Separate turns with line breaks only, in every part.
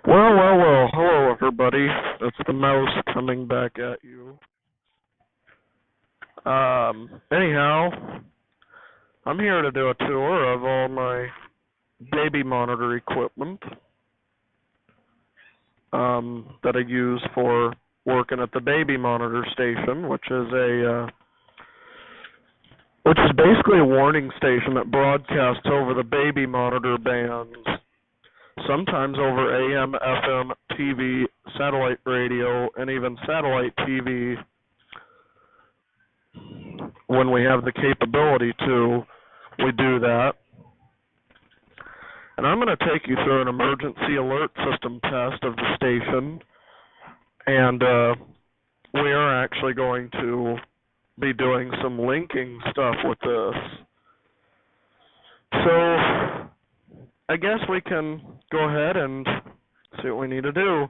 Well. Hello, everybody. It's the mouse coming back at you. Anyhow, I'm here to do a tour of all my baby monitor equipment that I use for working at the baby monitor station, which is basically a warning station that broadcasts over the baby monitor bands, sometimes over AM, FM, TV, satellite radio, and even satellite TV when we have the capability to. We do that. And I'm going to take you through an emergency alert system test of the station, and we are actually going to be doing some linking stuff with this. So I guess we can go ahead and see what we need to do.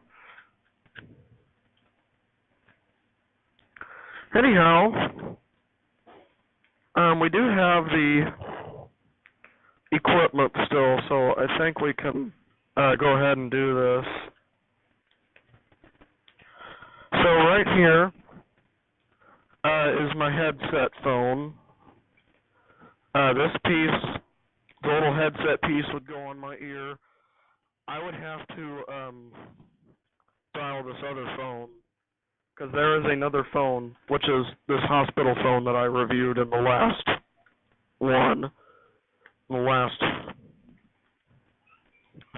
Anyhow, we do have the equipment still, so I think we can go ahead and do this. So right here is my headset phone. This piece, the little headset piece, would go on my ear. I would have to dial this other phone, because there is another phone, which is this hospital phone that I reviewed in the last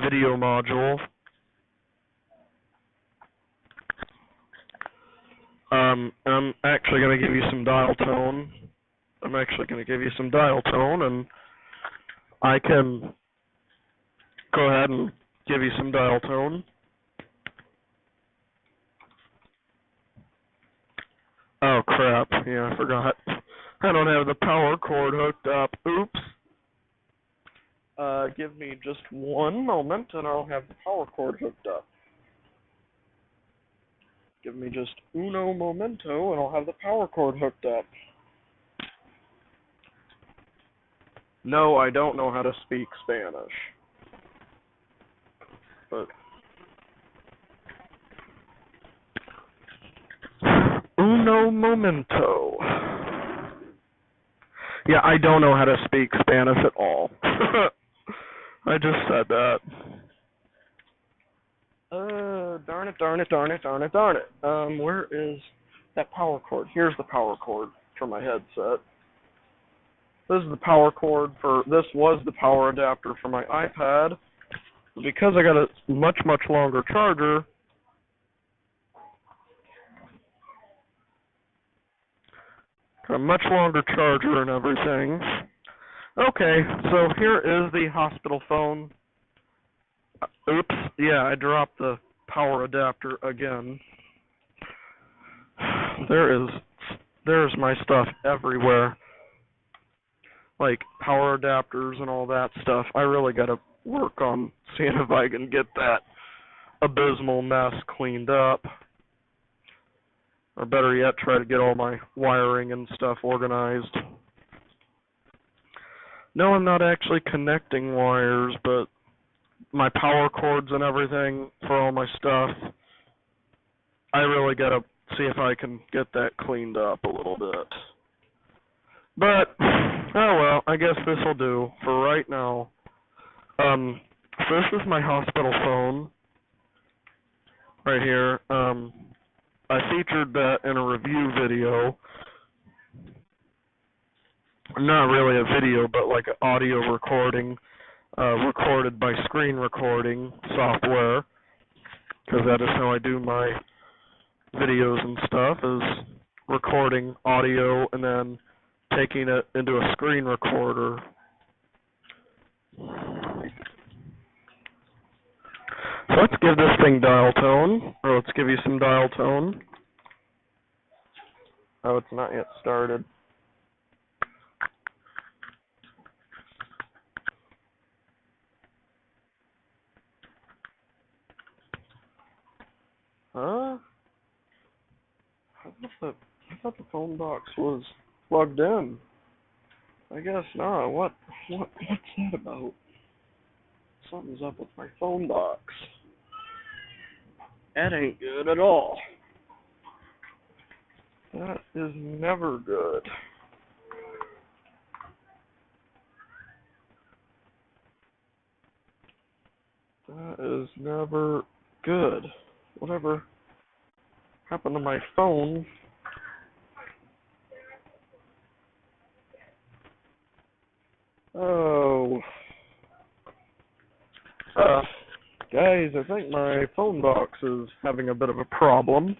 video module. I'm actually going to give you some dial tone. and I can go ahead and give you some dial tone. Oh, crap. Yeah, I forgot. I don't have the power cord hooked up. Oops. Give me just one moment, and I'll have the power cord hooked up. Give me just uno momento, and I'll have the power cord hooked up. No, I don't know how to speak Spanish. But uno momento. Yeah, I don't know how to speak Spanish at all. I just said that. Darn it. Where is that power cord? Here's the power cord for my headset. This was the power adapter for my iPad. Because I got a much longer charger, and everything. Okay, so here is the hospital phone. Oops, yeah, I dropped the power adapter again. There's my stuff everywhere. Like power adapters and all that stuff. I really gotta work on seeing if I can get that abysmal mess cleaned up. Or better yet, try to get all my wiring and stuff organized. No, I'm not actually connecting wires, but my power cords and everything for all my stuff, I really gotta see if I can get that cleaned up a little bit. But, oh well, I guess this will do for right now. So this is my hospital phone, right here. I featured that in a review video. Not really a video, but like an audio recording, recorded by screen recording software, because that is how I do my videos and stuff, is recording audio and then taking it into a screen recorder. So let's give this thing dial tone, or let's give you some dial tone. Oh, it's not yet started. Huh? I thought the phone box was plugged in. I guess not. What's that about? Something's up with my phone box. That ain't good at all. That is never good. That is never good. Whatever happened to my phone? Oh. Guys, I think my phone box is having a bit of a problem.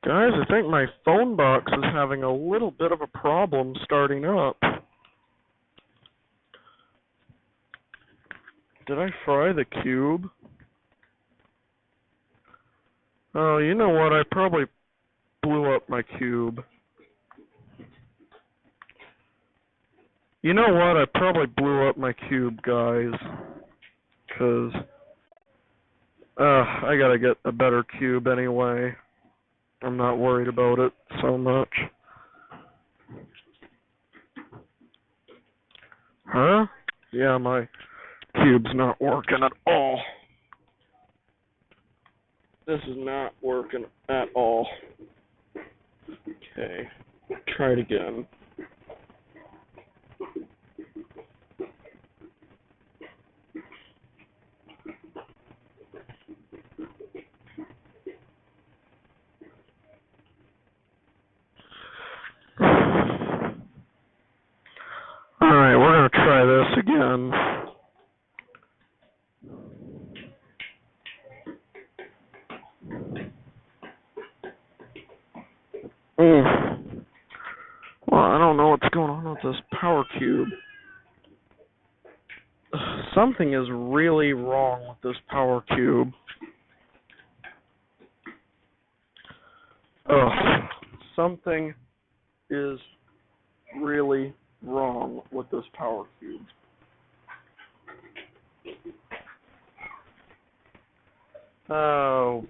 Guys, I think my phone box is having a little bit of a problem starting up. Did I fry the cube? Oh, you know what? I probably blew up my cube. You know what? I probably blew up my cube, guys. 'Cause I gotta get a better cube anyway. I'm not worried about it so much. Huh? Yeah, my cube's not working at all. This is not working at all. Okay, try it again. Alright, we're gonna try this again. Well, I don't know what's going on with this power cube. Something is really wrong with this power cube. Something is really wrong with this power cube. Oh.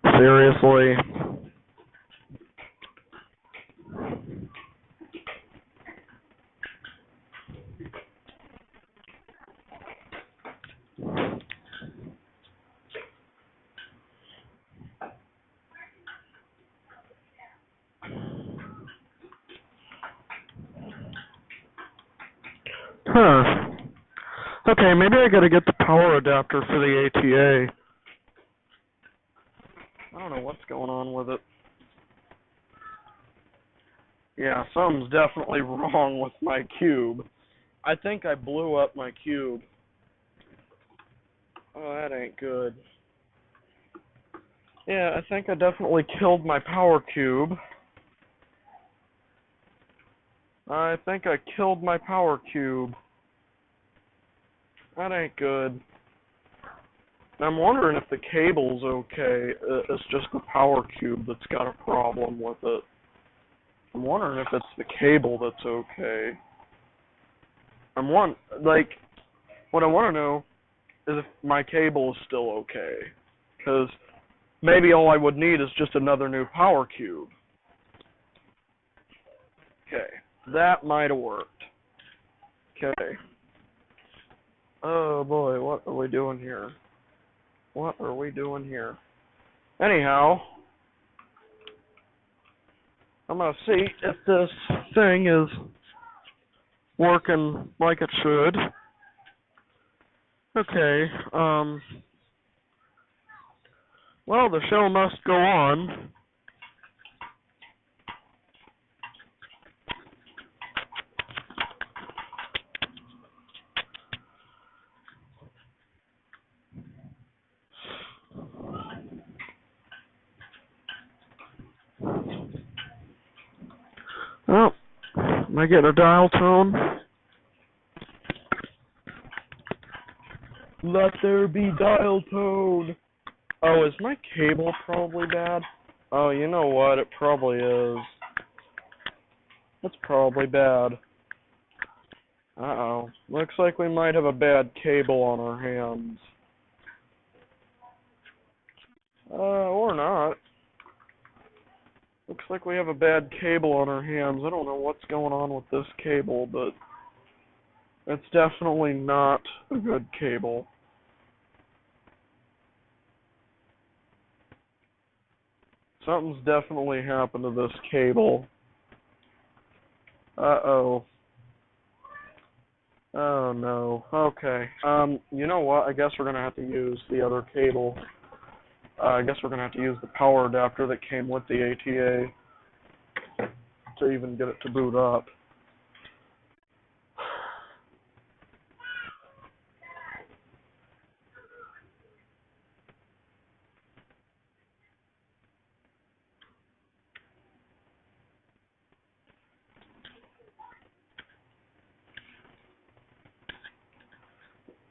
Seriously? Huh. Okay, maybe I gotta get the power adapter for the ATA. I don't know what's going on with it. Yeah, something's definitely wrong with my cube. I think I blew up my cube. Oh, that ain't good. Yeah, I think I definitely killed my power cube. I think I killed my power cube. That ain't good. I'm wondering if the cable's okay. It's just the power cube that's got a problem with it. I'm wondering if it's the cable that's okay. What I want to know is if my cable is still okay. Because maybe all I would need is just another new power cube. Okay, that might have worked. Okay. Oh boy, what are we doing here? What are we doing here? Anyhow, I'm gonna see if this thing is working like it should. Okay, well, the show must go on. Oh, am I getting a dial tone? Let there be dial tone. Oh, is my cable probably bad? Oh, you know what? It probably is. It's probably bad. Uh-oh. Looks like we might have a bad cable on our hands. Or not. Looks like we have a bad cable on our hands. I don't know what's going on with this cable, but it's definitely not a good cable. Something's definitely happened to this cable. Uh-oh. Oh no. Okay. You know what? I guess we're gonna have to use the other cable. I guess we're gonna have to use the power adapter that came with the ATA to even get it to boot up.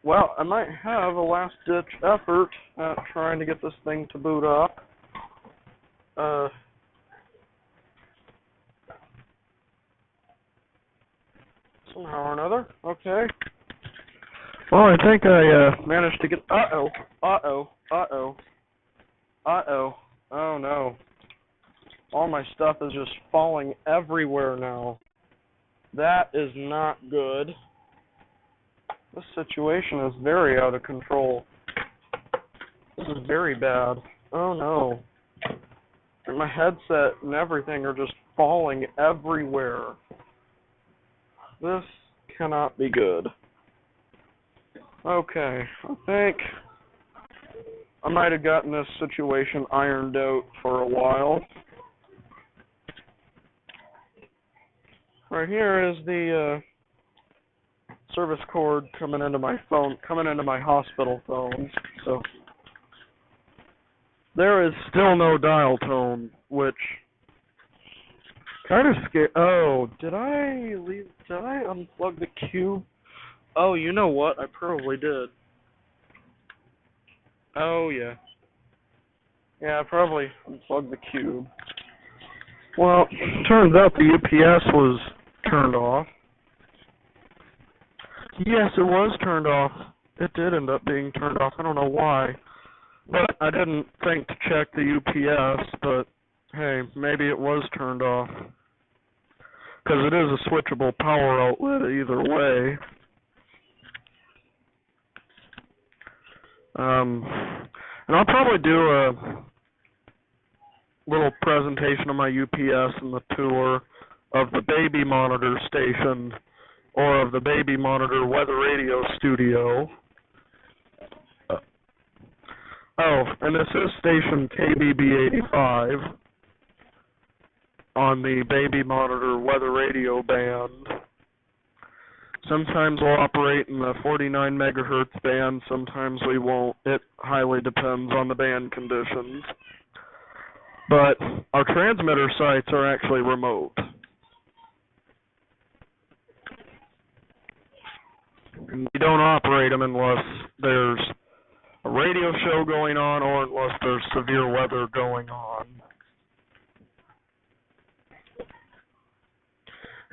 Well, I might have a last-ditch effort at trying to get this thing to boot up. Somehow or another. Okay. Well, I think I managed to get. Uh-oh. Uh-oh. Uh-oh. Uh-oh. Oh no. All my stuff is just falling everywhere now. That is not good. This situation is very out of control. This is very bad. Oh no. My headset and everything are just falling everywhere. This cannot be good. Okay, I think I might have gotten this situation ironed out for a while. Right here is the service cord coming into my phone, coming into my hospital phone. So there is still no dial tone, which kind of scared. Oh, did I unplug the cube? Oh, you know what? I probably did. Oh yeah. Yeah, I probably unplugged the cube. Well, turns out the UPS was turned off. Yes, it was turned off. It did end up being turned off. I don't know why. But I didn't think to check the UPS, but hey, maybe it was turned off. Because it is a switchable power outlet either way. And I'll probably do a little presentation of my UPS and the tour of the baby monitor station or of the baby monitor weather radio studio. Oh, and this is station KBB85 on the baby monitor weather radio band. Sometimes we'll operate in the 49 megahertz band, sometimes we won't. It highly depends on the band conditions. But our transmitter sites are actually remote. And we don't operate them unless there's a radio show going on or unless there's severe weather going on.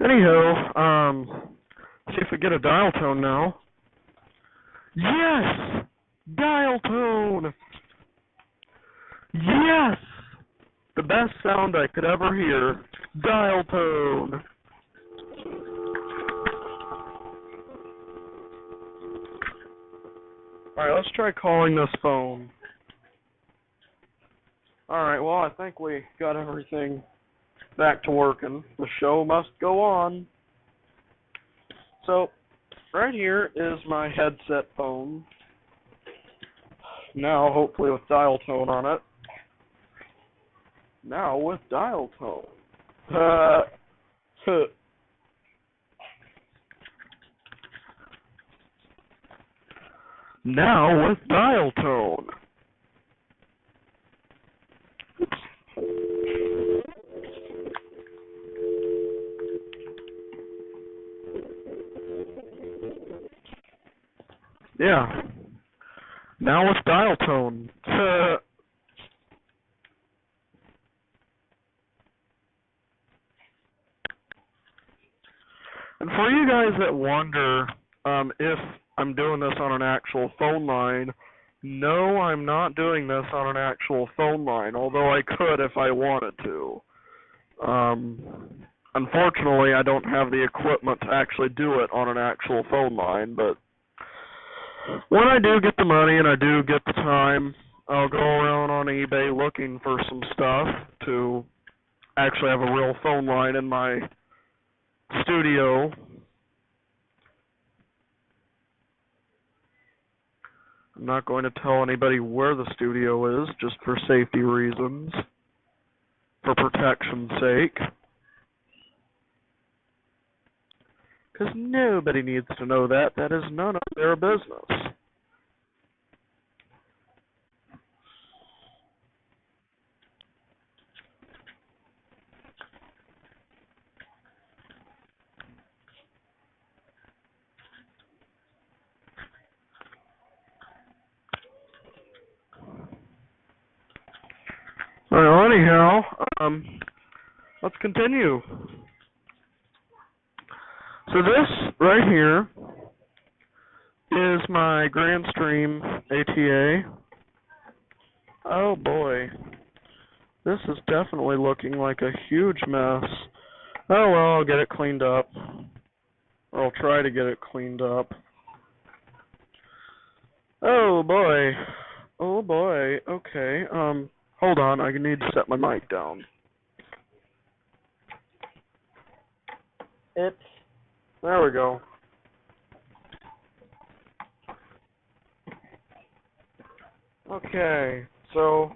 Anyhow, see if we get a dial tone now. Yes! Dial tone! Yes! The best sound I could ever hear. Dial tone. Alright, let's try calling this phone. Alright, well, I think we got everything back to working. The show must go on. So, right here is my headset phone. Now, hopefully with dial tone on it. Now with dial tone. Now with dial tone. Yeah. Now with dial tone. And for you guys that wonder if I'm doing this on an actual phone line, no, I'm not doing this on an actual phone line, although I could if I wanted to. Um, Unfortunately, I don't have the equipment to actually do it on an actual phone line, but when I do get the money and I do get the time, I'll go around on eBay looking for some stuff to actually have a real phone line in my studio. I'm not going to tell anybody where the studio is, just for safety reasons, for protection's sake. Because nobody needs to know that. That is none of their business. Well, anyhow, let's continue. So this right here is my GrandStream ATA. Oh boy, this is definitely looking like a huge mess. Oh well, I'll get it cleaned up. Or I'll try to get it cleaned up. Oh boy. Oh boy. Okay. Hold on, I need to set my mic down. There we go. Okay, so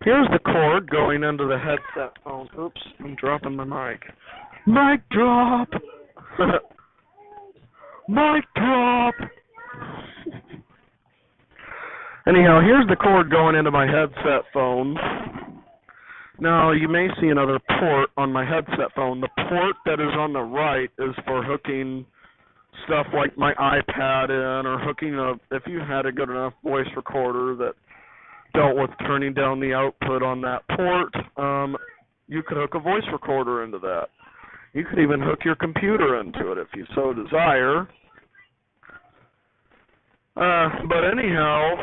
here's the cord going into the headset phone. Oops, I'm dropping my mic. Mic drop! Mic drop! Anyhow, here's the cord going into my headset phone. Now, you may see another port on my headset phone. The port that is on the right is for hooking stuff like my iPad in, or hooking if you had a good enough voice recorder that dealt with turning down the output on that port, you could hook a voice recorder into that. You could even hook your computer into it if you so desire. But anyhow,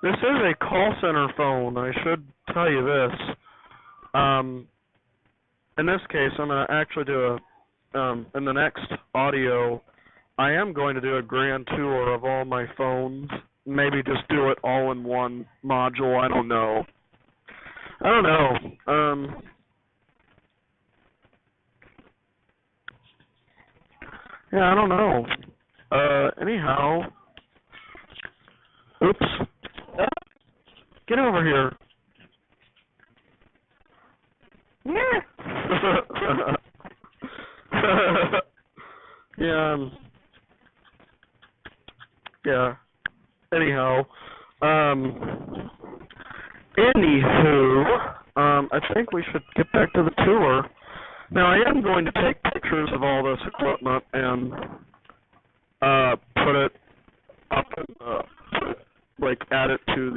this is a call center phone. I should tell you this. In this case, I'm going to actually do in the next audio, I am going to do a grand tour of all my phones. Maybe just do it all in one module. I don't know. Yeah, I don't know. Anyhow. Oops. Get over here. Yeah. Yeah. Anyhow. Anywho, I think we should get back to the tour. Now, I am going to take pictures of all this equipment and put it up and add it to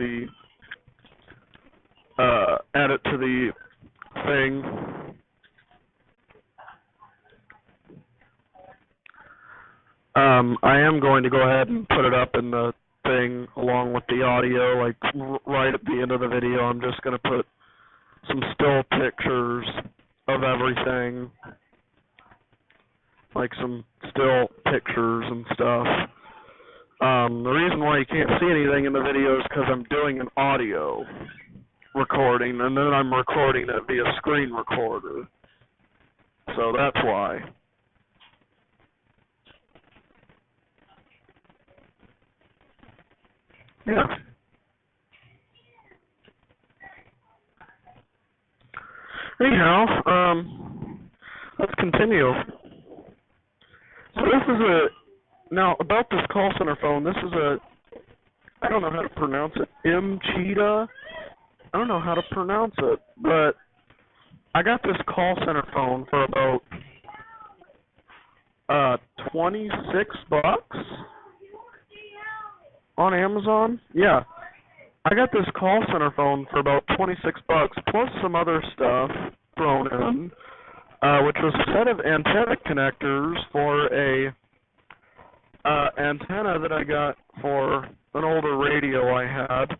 the thing. I am going to go ahead and put it up in the thing along with the audio, like right at the end of the video. I'm just going to put some still pictures of everything, like some still pictures and stuff. The reason why you can't see anything in the video is because I'm doing an audio recording, and then I'm recording it via screen recorder. So that's why. Yeah. Anyhow, let's continue. So this is now about this call center phone, this is I don't know how to pronounce it, M-Cheetah? I don't know how to pronounce it, but I got this call center phone for about $26 on Amazon. Yeah. I got this call center phone for about $26 plus some other stuff thrown in, which was a set of antenna connectors for a antenna that I got for an older radio I had.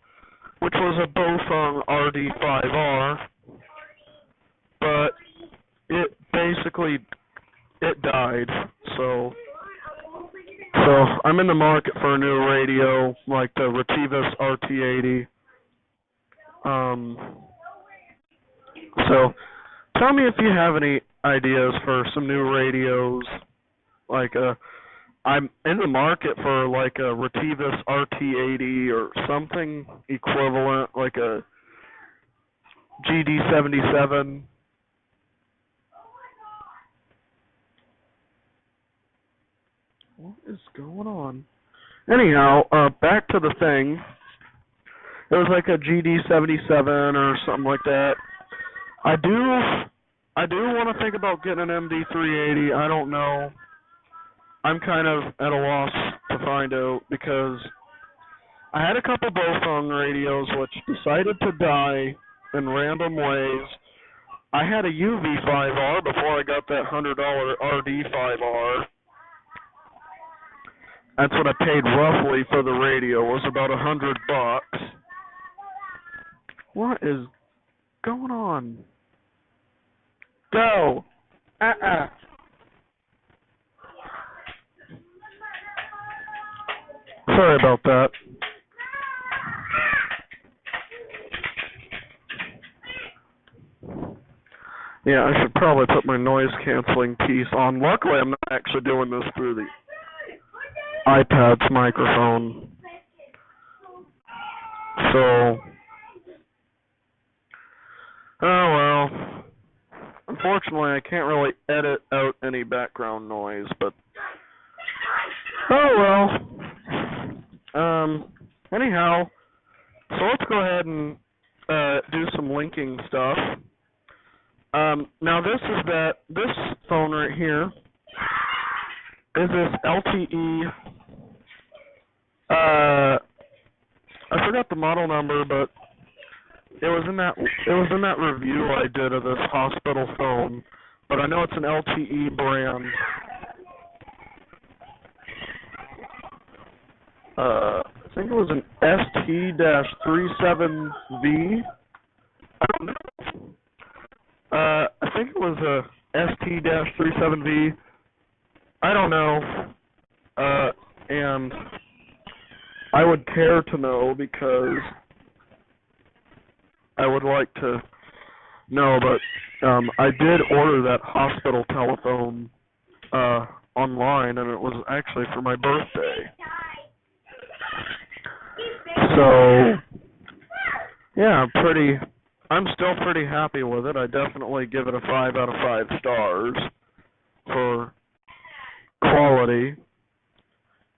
which was a Bofeng RD5R, but it basically died. So I'm in the market for a new radio, like the Retevis RT80. So tell me if you have any ideas for some new radios. Like I'm in the market for like a Retevis RT80 or something equivalent, like a GD77. What is going on? Anyhow, back to the thing. It was like a GD77 or something like that. I do want to think about getting an MD380. I don't know. I'm kind of at a loss to find out because I had a couple Bofeng radios which decided to die in random ways. I had a UV5R before I got that $100 RD5R. That's what I paid roughly for the radio. It was about $100. What is going on? Go. Sorry about that. Yeah, I should probably put my noise canceling piece on. Luckily, I'm not actually doing this through the iPad's microphone. So, oh well. Unfortunately, I can't really edit out any background noise, but oh well. Anyhow, so let's go ahead and do some linking stuff. Now this phone right here is this LTE. I forgot the model number, but it was in that review I did of this hospital phone. But I know it's an LTE brand. I think it was an ST-37V. I don't know. I think it was a ST-37V. I don't know. And I would care to know because I would like to know, but I did order that hospital telephone online, and it was actually for my birthday. So, yeah, I'm still pretty happy with it. I definitely give it a 5 out of 5 stars for quality.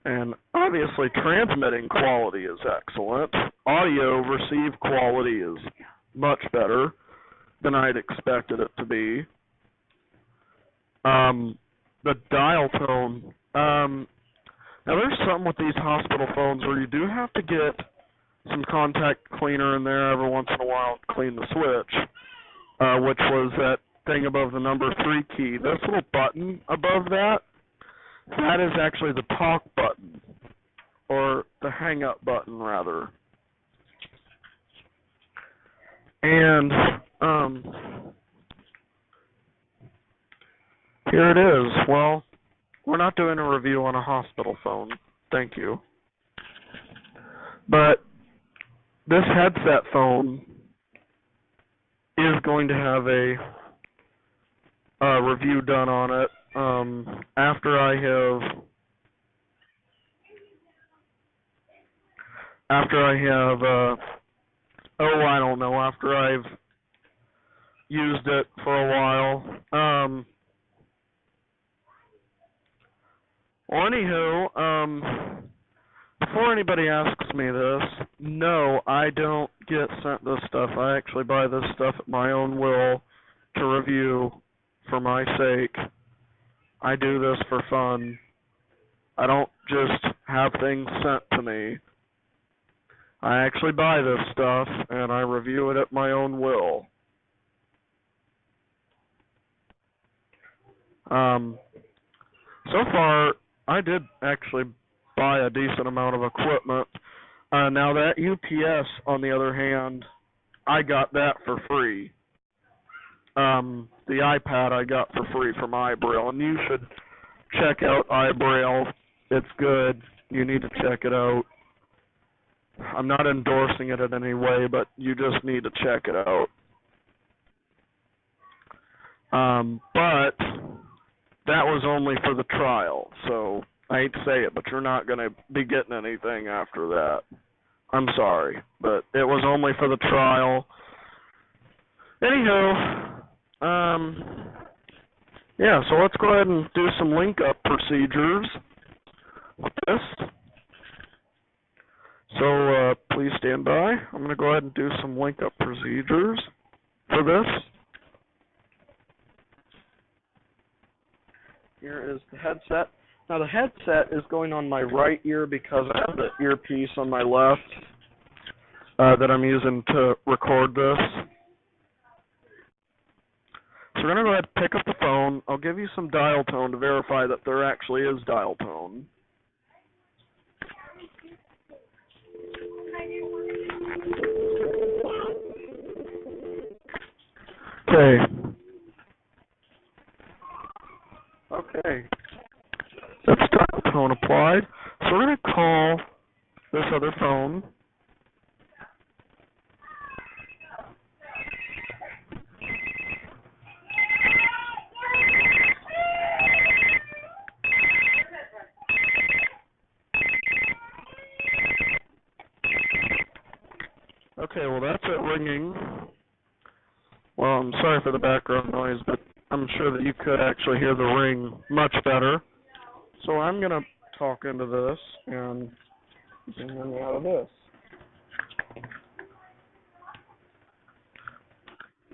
And obviously transmitting quality is excellent. Audio receive quality is much better than I'd expected it to be. The dial tone. Now there's something with these hospital phones where you do have to get some contact cleaner in there every once in a while to clean the switch, which was that thing above the number 3 key. This little button above that is actually the talk button, or the hang up button rather. And here it is. Well, we're not doing a review on a hospital phone. Thank you. But this headset phone is going to have a review done on it after I after I've used it for a while. Well, anywho, before anybody asks me this, no, I don't get sent this stuff. I actually buy this stuff at my own will to review for my sake. I do this for fun. I don't just have things sent to me. I actually buy this stuff, and I review it at my own will. So far, I did actually buy a decent amount of equipment. Now that UPS, on the other hand, I got that for free. The iPad I got for free from iBraille, and you should check out iBraille. It's good. You need to check it out. I'm not endorsing it in any way, but you just need to check it out. But that was only for the trial, so I hate to say it, but you're not going to be getting anything after that. I'm sorry, but it was only for the trial. Anywho, yeah, so let's go ahead and do some link-up procedures with this. So please stand by. I'm going to go ahead and do some link-up procedures for this. Here is the headset. Now the headset is going on my right ear because I have the earpiece on my left that I'm using to record this. So we're going to go ahead and pick up the phone. I'll give you some dial tone to verify that there actually is dial tone. Okay. That's dial tone applied. So we're going to call this other phone. Okay, well that's it ringing. Well, I'm sorry for the background noise, but I'm sure that you could actually hear the ring much better. So I'm going to talk into this and zoom in out of this.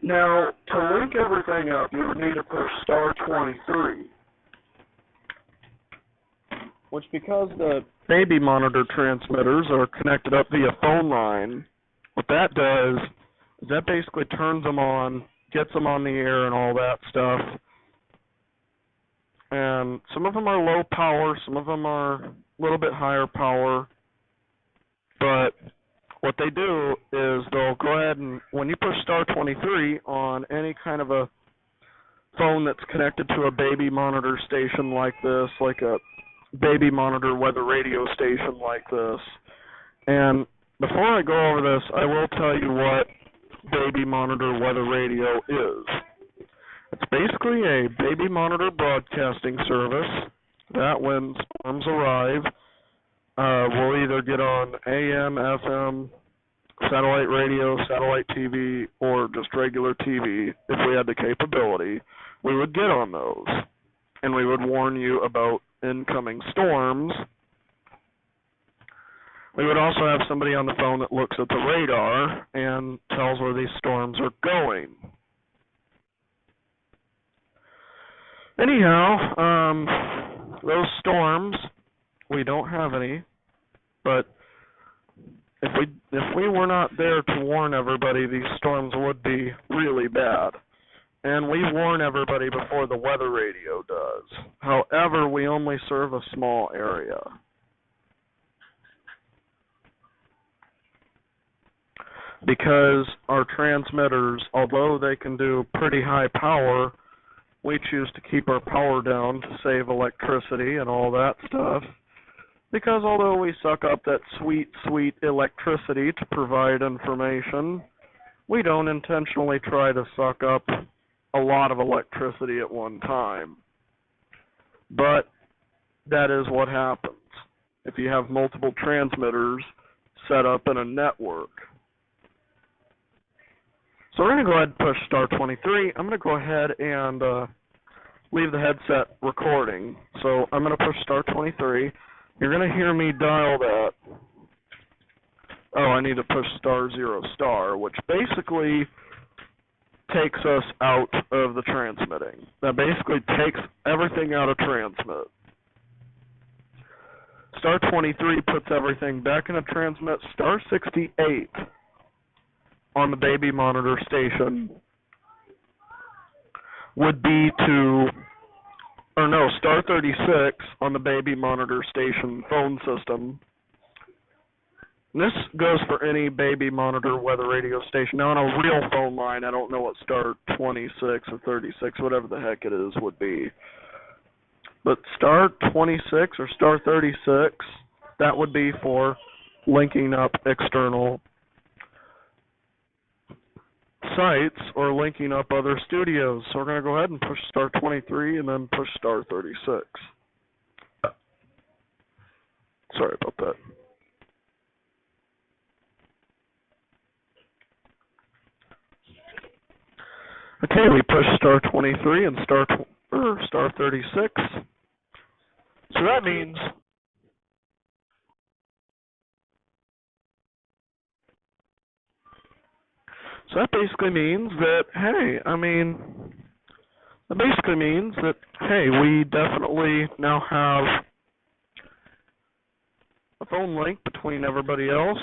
Now, to link everything up, you would need to push star 23. Which, because the baby monitor transmitters are connected up via phone line, what that does is that basically turns them on, gets them on the air and all that stuff. And some of them are low power, some of them are a little bit higher power. But what they do is they'll go ahead and, when you push star 23 on any kind of a phone that's connected to a baby monitor station like this, like a baby monitor weather radio station like this, and before I go over this, I will tell you what baby monitor weather radio is. It's basically a baby monitor broadcasting service that when storms arrive, we'll either get on AM, FM, satellite radio, satellite TV, or just regular TV. If we had the capability, we would get on those, and we would warn you about incoming storms. We would also have somebody on the phone that looks at the radar and tells where these storms are going. Anyhow, those storms, we don't have any, but if we were not there to warn everybody, these storms would be really bad. And we warn everybody before the weather radio does. However, we only serve a small area. Because our transmitters, although they can do pretty high power, we choose to keep our power down to save electricity and all that stuff. Because although we suck up that sweet, sweet electricity to provide information, we don't intentionally try to suck up a lot of electricity at one time. But that is what happens if you have multiple transmitters set up in a network. So we're going to go ahead and push star 23. I'm going to go ahead and leave the headset recording. So I'm going to push star 23. You're going to hear me dial that. Oh, I need to push star 0 which basically takes us out of the transmitting. That basically takes everything out of transmit. Star 23 puts everything back in a transmit. Star 68 on the baby monitor station would be to, or no, star 36 on the baby monitor station phone system This goes for any baby monitor weather radio station. Now, on a real phone line, I don't know what star 26 or 36, whatever the heck it is, would be. But star 26 or star 36, that would be for linking up external sites or linking up other studios. So we're going to go ahead and push star 23 and then push star 36. Sorry about that. Okay, we push star 23 and star 36. So that means that basically means that, hey, we definitely now have a phone link between everybody else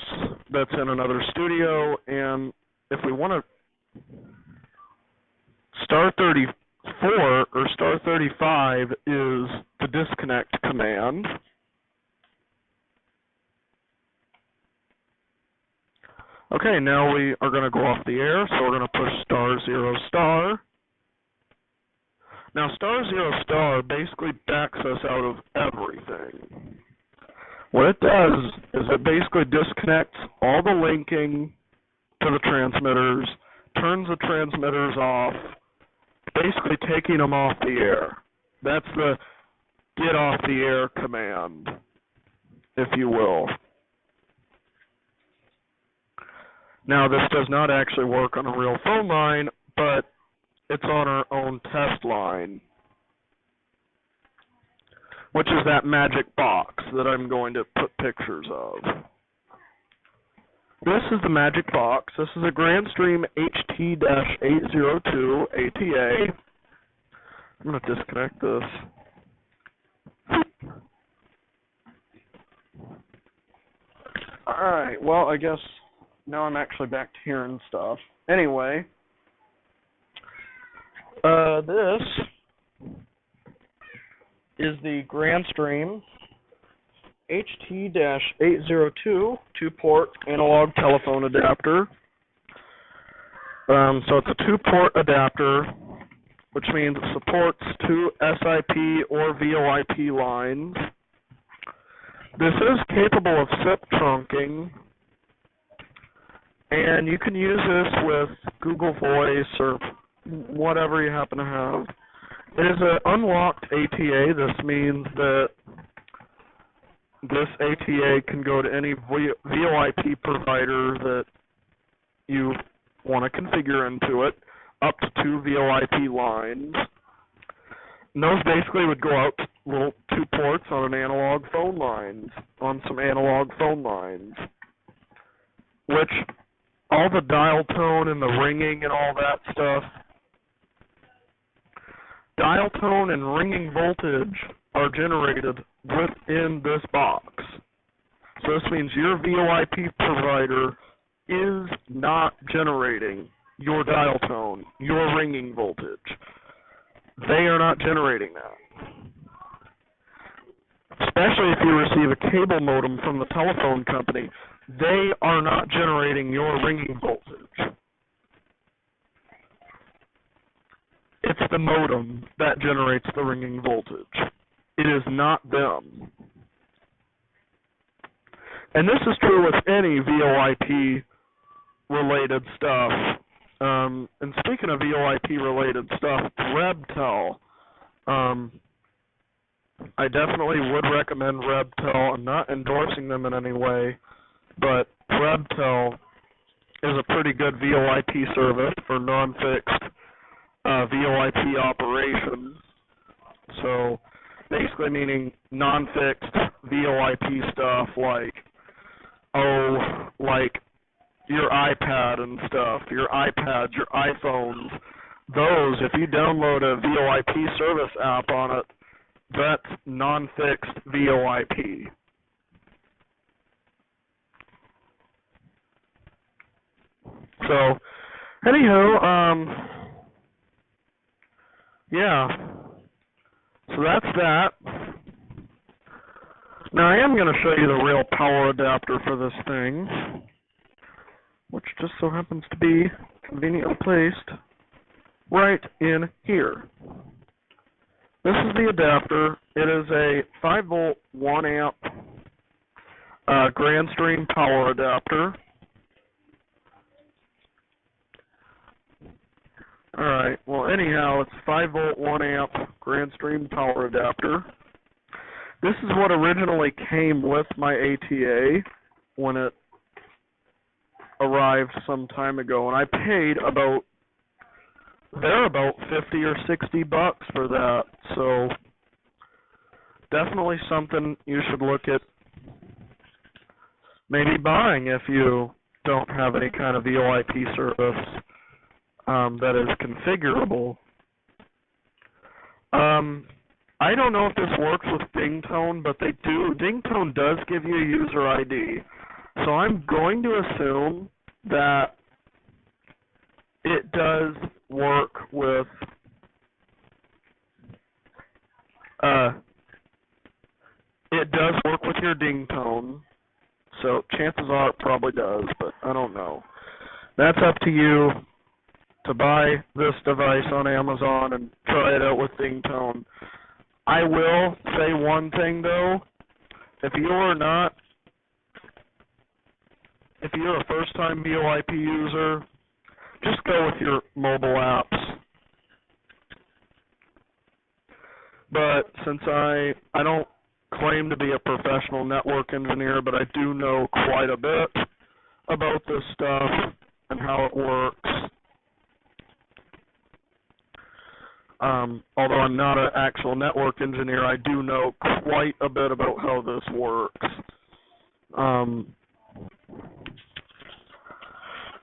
that's in another studio, and if we want to, star 34 or star 35 is the disconnect command. Okay, now we are going to go off the air, so we're going to push star 0 star. Now, star 0 star basically backs us out of everything. What it does is it basically disconnects all the linking to the transmitters, turns the transmitters off, basically taking them off the air. That's the get off the air command, if you will. Now, this does not actually work on a real phone line, but it's on our own test line, which is that magic box that I'm going to put pictures of. This is the magic box. This is a Grandstream HT-802 ATA. I'm going to disconnect this. Alright, well, I guess now I'm actually back to hearing stuff. Anyway, this is the Grandstream HT-802 two-port analog telephone adapter. So it's a two-port adapter, which means it supports two SIP or VoIP lines. This is capable of SIP trunking, and you can use this with Google Voice or whatever you happen to have. It is an unlocked ATA. This means that this ATA can go to any VoIP provider that you want to configure into it, up to two VoIP lines. And those basically would go out little two ports on an analog phone lines, on some analog phone lines, which all the dial tone and the ringing and all that stuff, dial tone and ringing voltage are generated within this box. So this means your VoIP provider is not generating your dial tone, your ringing voltage. They are not generating that. Especially if you receive a cable modem from the telephone company, they are not generating your ringing voltage. It's the modem that generates the ringing voltage. It is not them. And this is true with any VoIP related stuff. And speaking of VoIP related stuff, RebTel. I definitely would recommend RebTel. I'm not endorsing them in any way, but RebTel is a pretty good VoIP service for non-fixed VoIP operations. So basically meaning non-fixed VoIP stuff like your iPad and stuff, your iPads, your iPhones. Those, if you download a VoIP service app on it, that's non-fixed VoIP. So, anywho, yeah. So that's that. Now I am going to show you the real power adapter for this thing, which just so happens to be conveniently placed right in here. This is the adapter. It is a 5-volt, 1-amp GrandStream power adapter. Alright, well anyhow, it's 5-volt, 1-amp GrandStream power adapter. This is what originally came with my ATA when it arrived some time ago, and I paid about 50 or 60 bucks for that. So definitely something you should look at maybe buying if you don't have any kind of VoIP service that is configurable. I don't know if this works with Dingtone, but they do. Dingtone does give you a user ID. So I'm going to assume that it does work with your Dingtone. So chances are it probably does, but I don't know. That's up to you to buy this device on Amazon and try it out with Dingtone. I will say one thing though, if you're a first-time VoIP user, just go with your mobile apps. But since I don't claim to be a professional network engineer, but I do know quite a bit about this stuff and how it works. Although I'm not an actual network engineer, I do know quite a bit about how this works.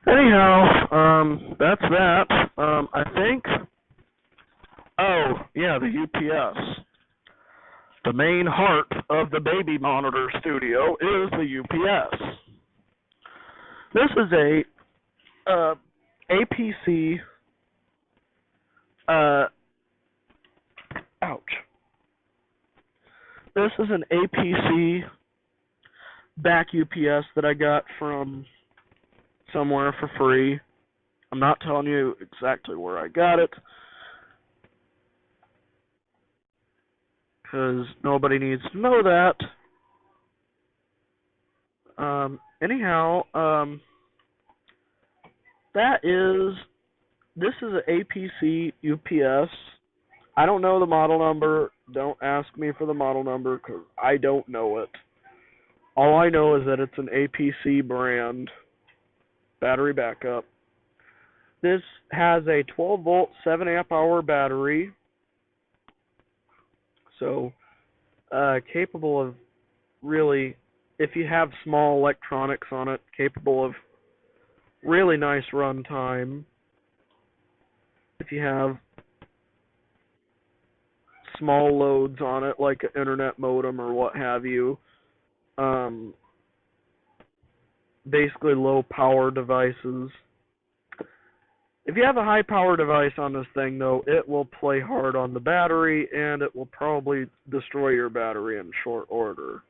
Anyhow, that's that. I think, oh, yeah, the UPS. The main heart of the baby monitor studio is the UPS. This is a APC, This is an APC back UPS that I got from somewhere for free. I'm not telling you exactly where I got it, because nobody needs to know that. This is an APC UPS. I don't know the model number. Don't ask me for the model number, because I don't know it. All I know is that it's an APC brand battery backup. This has a 12-volt, 7-amp-hour battery. So, capable of really, if you have small electronics on it, capable of really nice runtime. If you have small loads on it, like an internet modem or what have you, basically low power devices. If you have a high power device on this thing, though, it will play hard on the battery, and it will probably destroy your battery in short order.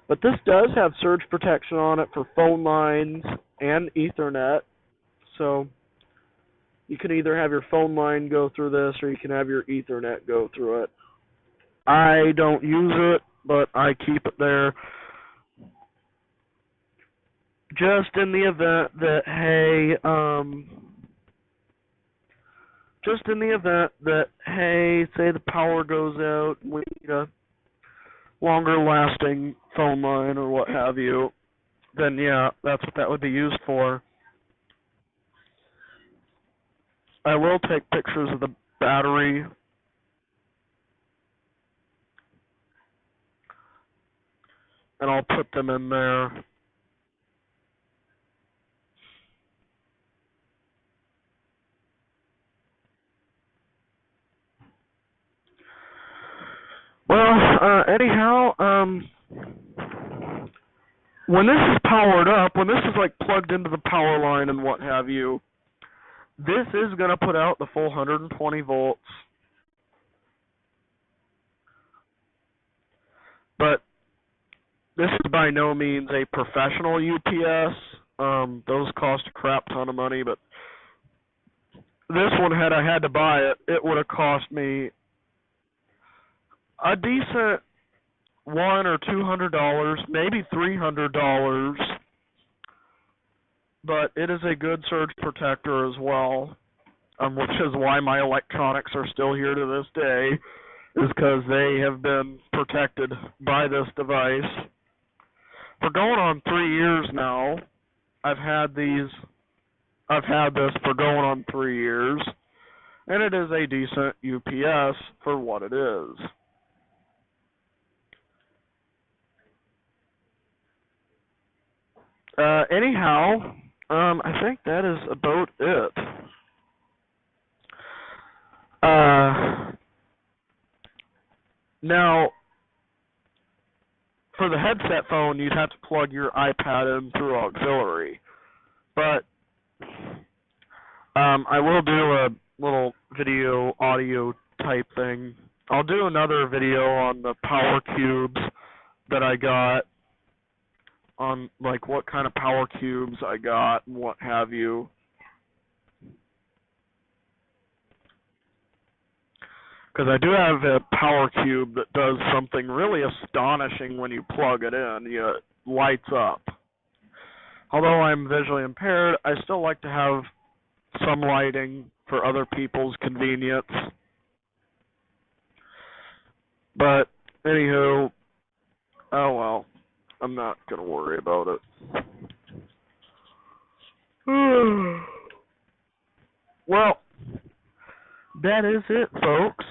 But this does have surge protection on it for phone lines and Ethernet, so you can either have your phone line go through this, or you can have your Ethernet go through it. I don't use it, but I keep it there just in the event that, say the power goes out, we need a longer lasting phone line or what have you, then yeah, that's what that would be used for. I will take pictures of the battery and I'll put them in there. Well, anyhow, when this is powered up, when this is like plugged into the power line and what have you, this is going to put out the full 120 volts. But this is by no means a professional UPS. Those cost a crap ton of money, but this one, had I had to buy it, it would have cost me a decent $100 or $200, maybe $300. But it is a good surge protector as well, which is why my electronics are still here to this day, is because they have been protected by this device. For going on 3 years now, I've had this for going on 3 years, and it is a decent UPS for what it is. Anyhow, I think that is about it. Now, for the headset phone, you'd have to plug your iPad in through auxiliary. But I will do a little video, audio type thing. I'll do another video on the power cubes that I got, on like what kind of power cubes I got and what have you. Because I do have a power cube that does something really astonishing when you plug it in. It lights up. Although I'm visually impaired, I still like to have some lighting for other people's convenience. But, anywho, oh well, I'm not going to worry about it. Well, that is it, folks.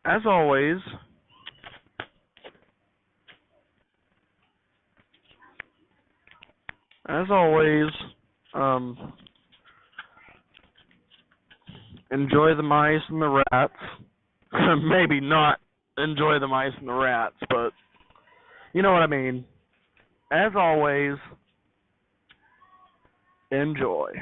As always, enjoy the mice and the rats. Maybe not enjoy the mice and the rats, but you know what I mean. As always, enjoy.